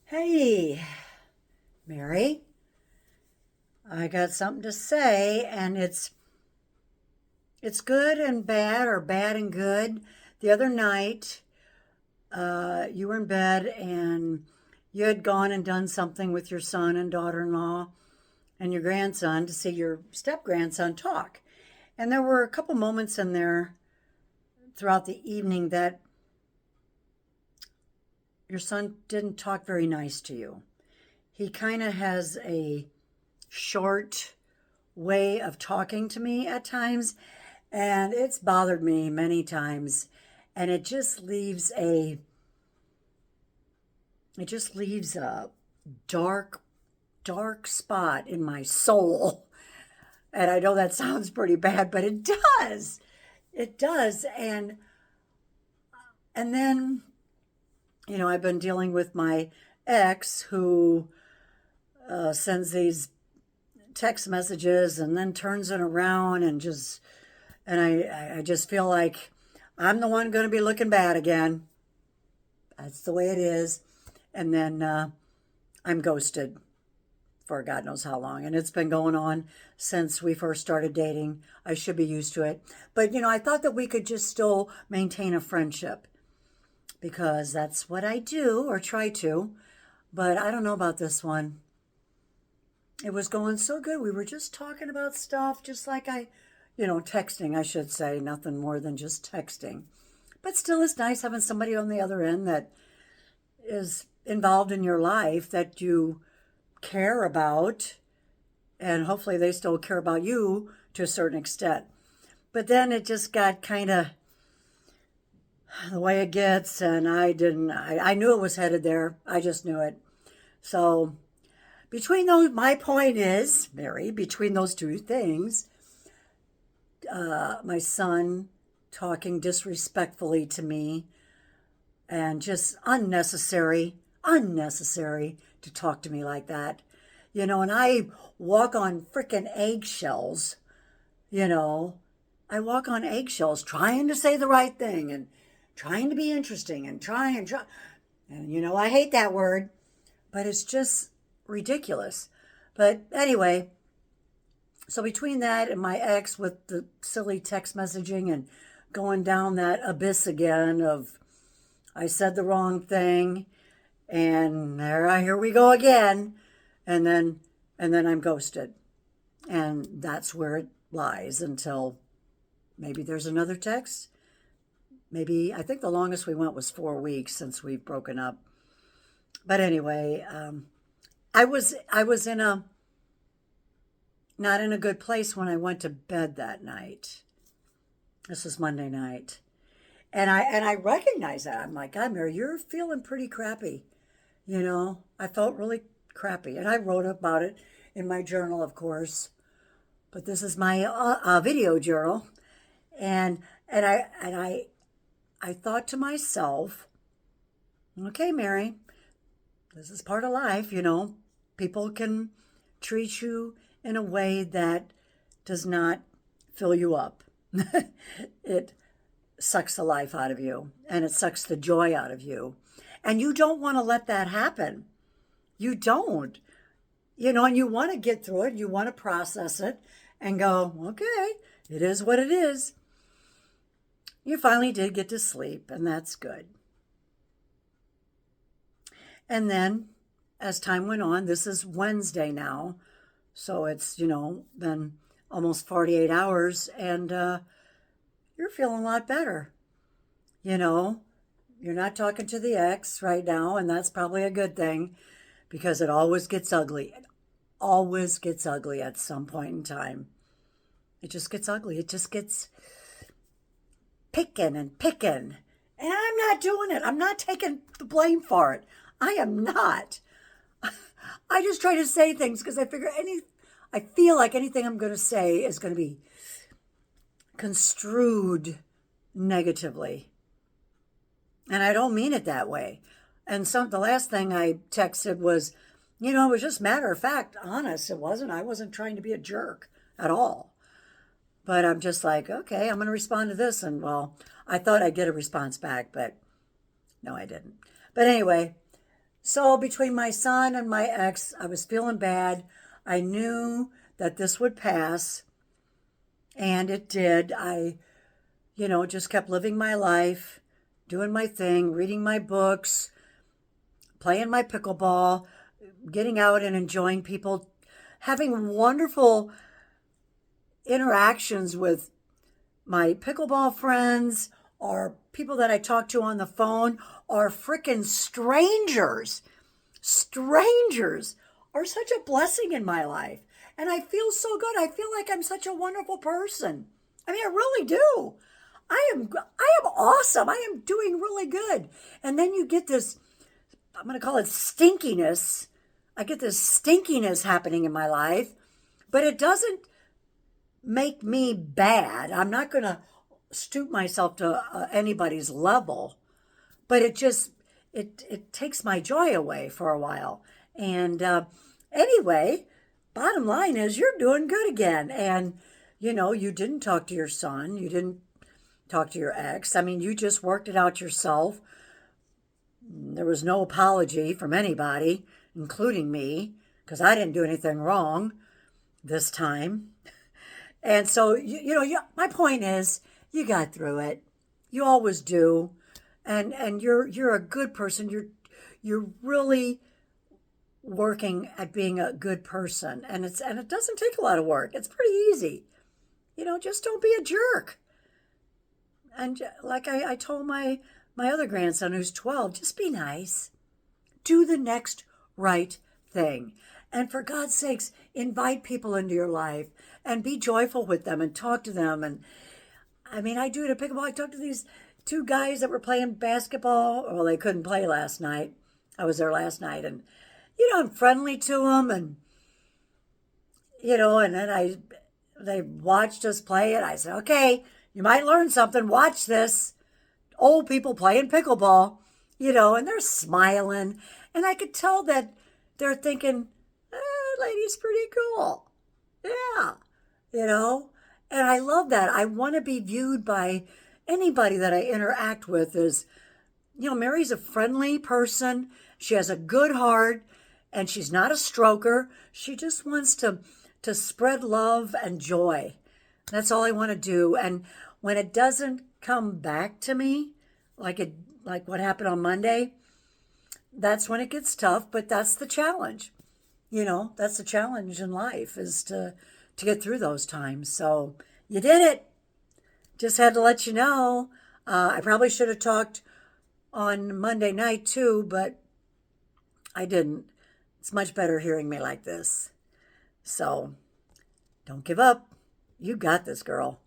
Hey, Mary, I got something to say, and it's good and bad, or bad and good. The other night, you were in bed, and you had gone and done something with your son and daughter-in-law and your grandson to see your step-grandson talk. And there were a couple moments in there throughout the evening that your son didn't talk very nice to you. He kind of has a short way of talking to me at times, and it's bothered me many times. And it just leaves a dark, dark spot in my soul. And I know that sounds pretty bad, but it does. It does. And then, I've been dealing with my ex who sends these text messages and then turns it around and I just feel like I'm the one going to be looking bad again. That's the way it is. And then I'm ghosted for God knows how long. And it's been going on since we first started dating. I should be used to it. But, I thought that we could just still maintain a friendship because that's what I do or try to. But I don't know about this one. It was going so good. We were just talking about stuff, just like texting, I should say, nothing more than just texting. But still, it's nice having somebody on the other end that is involved in your life that you care about, and hopefully they still care about you to a certain extent. But then it just got kind of the way it gets, and I knew it was headed there. I just knew it. So my point is, Mary, between those two things, my son talking disrespectfully to me and just unnecessary to talk to me like that. And I walk on frickin' eggshells, you know. I walk on eggshells trying to say the right thing and trying to be interesting and try and try. And, I hate that word, but it's just ridiculous. But anyway, so between that and my ex with the silly text messaging and going down that abyss again of I said the wrong thing and here we go again, and then I'm ghosted. And that's where it lies until maybe there's another text. Maybe I think the longest we went was 4 weeks since we've broken up. But anyway, I was not in a good place when I went to bed that night. This was Monday night. And I recognize that. I'm like, God, Mary, you're feeling pretty crappy. I felt really crappy. And I wrote about it in my journal, of course. But this is my video journal. And I thought to myself, okay, Mary, this is part of life, People can treat you in a way that does not fill you up. It sucks the life out of you, and it sucks the joy out of you. And you don't want to let that happen. You don't. And you want to get through it. You want to process it and go, okay, it is what it is. You finally did get to sleep, and that's good. And then as time went on, this is Wednesday now, so it's, been almost 48 hours, and you're feeling a lot better. You're not talking to the ex right now, and that's probably a good thing because it always gets ugly. It always gets ugly at some point in time. It just gets ugly. It just gets picking and picking. And I'm not doing it. I'm not taking the blame for it. I am not. I just try to say things because I feel like anything I'm going to say is going to be construed negatively. And I don't mean it that way. And the last thing I texted was, it was just matter of fact, honest. It wasn't. I wasn't trying to be a jerk at all. But I'm just like, okay, I'm going to respond to this. And well, I thought I'd get a response back, but no, I didn't. But anyway, So between my son and my ex, I was feeling bad. I knew that this would pass, and it did. Just kept living my life, doing my thing, reading my books, playing my pickleball, getting out and enjoying people, having wonderful interactions with my pickleball friends or people that I talk to on the phone or frickin' strangers. Strangers are such a blessing in my life. And I feel so good. I feel like I'm such a wonderful person. I mean, I really do. I am awesome. I am doing really good. And then you get this, I'm going to call it stinkiness. I get this stinkiness happening in my life, but it doesn't make me bad. I'm not going to stoop myself to anybody's level, but it takes my joy away for a while. And anyway, bottom line is you're doing good again. And you didn't talk to your son. You didn't talk to your ex. I mean, you just worked it out yourself. There was no apology from anybody, including me, because I didn't do anything wrong this time. And so, my point is, you got through it. You always do, and you're a good person. You're really working at being a good person, and it doesn't take a lot of work. It's pretty easy. Just don't be a jerk. And like I told my other grandson who's 12, just be nice. Do the next right thing. And for God's sakes, invite people into your life and be joyful with them and talk to them. And I mean, I do it at pickleball. I talked to these two guys that were playing basketball. Well, they couldn't play last night. I was there last night. And, I'm friendly to them. And, and then they watched us play it. I said, okay, you might learn something. Watch this. Old people playing pickleball, and they're smiling. And I could tell that they're thinking, lady's pretty cool. Yeah, and I love that. I want to be viewed by anybody that I interact with as, Mary's a friendly person. She has a good heart, and she's not a stroker. She just wants to spread love and joy. That's all I want to do. And when it doesn't come back to me, like what happened on Monday, that's when it gets tough. But that's the challenge. That's the challenge in life, is to get through those times. So you did it. Just had to let you know. I probably should have talked on Monday night too, but I didn't. It's much better hearing me like this. So don't give up. You got this, girl.